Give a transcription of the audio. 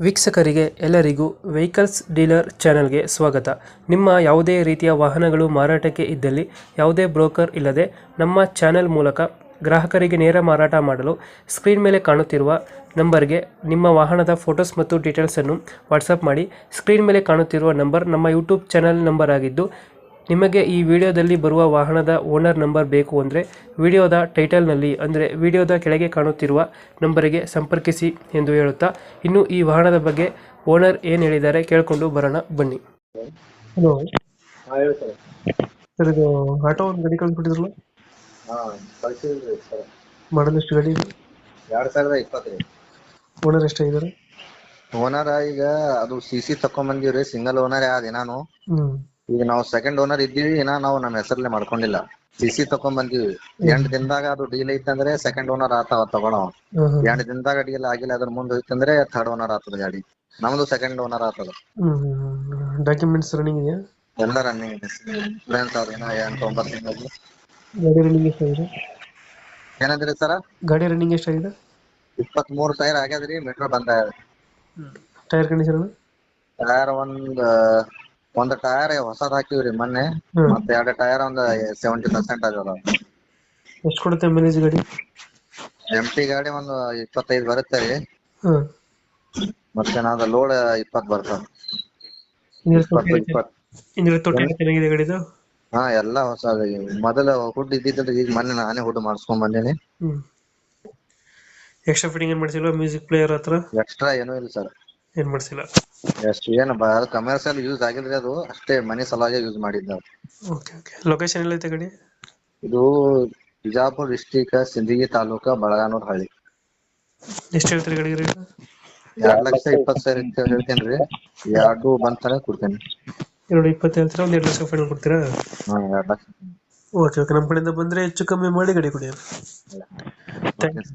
ವೀಕ್ಷಕರಿಗೆ ಎಲ್ಲರಿಗೂ vehicles dealer ಚಾನೆಲ್ಗೆ ಸ್ವಾಗತ. ನಿಮ್ಮ ಯಾವುದೇ ರೀತಿಯ ವಾಹನಗಳು ಮಾರಾಟಕ್ಕೆ ಇದ್ದಲ್ಲಿ ಯಾವುದೇ ಬ್ರೋಕರ್ ಇಲ್ಲದೆ ನಮ್ಮ ಚಾನೆಲ್ ಮೂಲಕ ಗ್ರಾಹಕರಿಗೆ ನೇರ ಮಾರಾಟ ಮಾಡಲು ಸ್ಕ್ರೀನ್ ಮೇಲೆ ಕಾಣುತ್ತಿರುವ ನಂಬರ್ಗೆ ನಿಮ್ಮ ವಾಹನದ ಫೋಟೋಸ್ ಮತ್ತು ಡೀಟೇಲ್ಸನ್ನು ವಾಟ್ಸಪ್ ಮಾಡಿ. ಸ್ಕ್ರೀನ್ ಮೇಲೆ ಕಾಣುತ್ತಿರುವ ನಂಬರ್ ನಮ್ಮ ಯೂಟ್ಯೂಬ್ ಚಾನೆಲ್ ನಂಬರ್ ಆಗಿದ್ದು, ನಿಮಗೆ ಈ ವಿಡಿಯೋದಲ್ಲಿ ಬರುವ ವಾಹನದ ಓನರ್ ನಂಬರ್ ಬೇಕು ಅಂದರೆ ವಿಡಿಯೋದ ಟೈಟಲ್ನಲ್ಲಿ ಅಂದರೆ ವಿಡಿಯೋದ ಕೆಳಗೆ ಕಾಣುತ್ತಿರುವ ನಂಬರಿಗೆ ಸಂಪರ್ಕಿಸಿ ಎಂದು ಹೇಳುತ್ತಾ, ಇನ್ನು ಈ ವಾಹನದ ಬಗ್ಗೆ ಓನರ್ ಏನು ಹೇಳಿದ್ದಾರೆ ಕೇಳಿಕೊಂಡು ಬರೋಣ ಬನ್ನಿ. ಹಲೋ ಹಾ ಹೇಳಿ ಸರ್. ಸರ್, ಇದು ಆಟೋ ಒಂದು ಗಾಡಿ ಕಳ್ಸಿಬಿಟ್ಟಿದ್ರಲ್ಲ, ಹಾ ಕಳ್ಸಿದ್ರಿ ಸರ್. ಮಾಡಲ್ ಎಷ್ಟು ಗಾಡಿ? 2020 ರೀ. ಓನರ್ ಎಷ್ಟಾಗಿದ್ದಾರೆ? ಓನರ್ ಈಗ ಅದು CC ತಕೊಂಡ್ ಸಿಂಗಲ್ ಓನರ್ ಯಾವ್ದು ನಾನು. ಈಗ ನಾವು ಸೆಕೆಂಡ್ ಓನರ್ ಇದ್ದೀವಿ, ನಾವು ನಮ್ಮ ಹೆಸರಲ್ಲೇ ಮಾಡ್ಕೊಂಡಿಲ್ಲ. CC ತಕೊಂಡ್ ಬಂದೀವಿ. 8 ದಿನದಾಗ ಅದು ಡೀಲ್ ಐತಂದ್ರೆ ಸೆಕೆಂಡ್ ಓನರ್ ಆತಾವ ತಗೊಳವ. 8 ದಿನದಾಗ ಡೀಲ್ ಆಗಿಲ್ಲ, ಅದ್ರ ಮುಂದೆ ಹೋಯ್ತಂದ್ರೆ ಥರ್ಡ್ ಓನರ್ ಆಗ್ತದ ಗಾಡಿ. ನಮ್ದು ಸೆಕೆಂಡ್ ಓನರ್ ಆಗ್ತದ. ಡಾಕ್ಯುಮೆಂಟ್ಸ್ ರನ್ನಿಂಗ್ ಇದೆಯಾ? ಎಲ್ಲ ರನ್ನಿಂಗ್ ಇದೆ. ಫ್ರೆಂಡ್ಸ್ ಅವ್ರ 8-9 ತಿಂಗಳಲ್ಲಿ. ಗಾಡಿ ರನ್ನಿಂಗ್ ಎಷ್ಟಾಗಿದೆ? ಏನಂದ್ರಿ ಸರ? ಗಾಡಿ ರನ್ನಿಂಗ್ ಎಷ್ಟಾಗಿದೆ? 23 ಟೈರ್ ಆಗ್ಯದ್ರಿ. ಮೀಟರ್ ಬಂದ ಟೈರ್ ಕಂಡೀಷನ್? ಟೈರ್ ಒಂದ್ ಟೈರ್ ಹೊಸದ್ ಹಾಕಿವ್ರಿ ಮೊನ್ನೆ. ಮತ್ತೆ 2 ಟೈರ್ ಒಂದ್ 70% ಆಗ್ಯಾವ. ಎಷ್ಟು ಕೊಡುತ್ತೆ ಮೈಲೇಜ್ ಗಾಡಿ? ಎಂಟಿ ಗಾಡಿ ಒಂದು 25 ಬರುತ್ತೆ ರೀ. ಮತ್ತೆ ನಾವ್ ಲೋಡ್ 20 ಬರ್ತಾವ. 20. ಚೆನ್ನಾಗಿದೆ ಗಾಡಿದು? ಹಾ ಎಲ್ಲಾ ಹೊಸದ. ಮೊದಲ ಹುಡ್ ಇದ್ದಿದ್ದ, ಈಗ ಮೊನ್ನೆ ನಾನೇ ಹುಡ್ ಮಾಡಿಸ್ಕೊಂಡ್ ಬಂದೇನಿ. ಎಕ್ಸ್ಟ್ರಾ ಫಿಟ್ಟಿಂಗ್ ಏನ್ ಮಾಡ್ಸಿಲ್ಲ? ಮ್ಯೂಸಿಕ್ ಪ್ಲೇಯರ್ ಹತ್ರ ಎಕ್ಸ್ಟ್ರಾ ಏನೂ ಇಲ್ಲ ಸರ್. ಏನ್ ಮಾಡ್ಸಿಲ್ಲ? ಏನು ಕಮರ್ಷಿಯಲ್ ಯೂಸ್ ಆಗಿಲ್ರಿ, ಅದು ಅಷ್ಟೇ ಮನಿ ಸಲುವಾಗಿ ಯೂಸ್ ಮಾಡಿದ್ದ. Okay okay. ಲೊಕೇಶನ್ ಎಲ್ಲೈತೆ ಗಾಡಿ? ಇದು ಬಿಜಾಪುರ ಡಿಸ್ಟಿಕ್, ಸಿಂದಗಿ ತಾಲೂಕ, ಬಳಗಾನೂರ್ ಹಳ್ಳಿ. ಎಷ್ಟು ಹೇಳ್ತೀರಿ ಗಾಡಿಗೆ ರೇಟ್? 2,20,000 ಹೇಳ್ತೇನ್ರಿ. 2 ಬಂತಾನೆ ಕೊಡ್ತೇನೆ. 2,20 ಹೇಳ್ತೀರಾ? ಒಂದು 2 ಲಕ್ಷ ಫೈನಲ್ ಕೊಡ್ತೀರಾ? ಹಾ 2 ಲಕ್ಷ. Okay okay. ನಮ್ಮ ಕಡೆಯಿಂದ ಬಂದ್ರೆ ಹೆಚ್ಚು ಕಮ್ಮಿ ಮಾಡಿ ಗಾಡಿ ಕೊಡಿ. Thank you.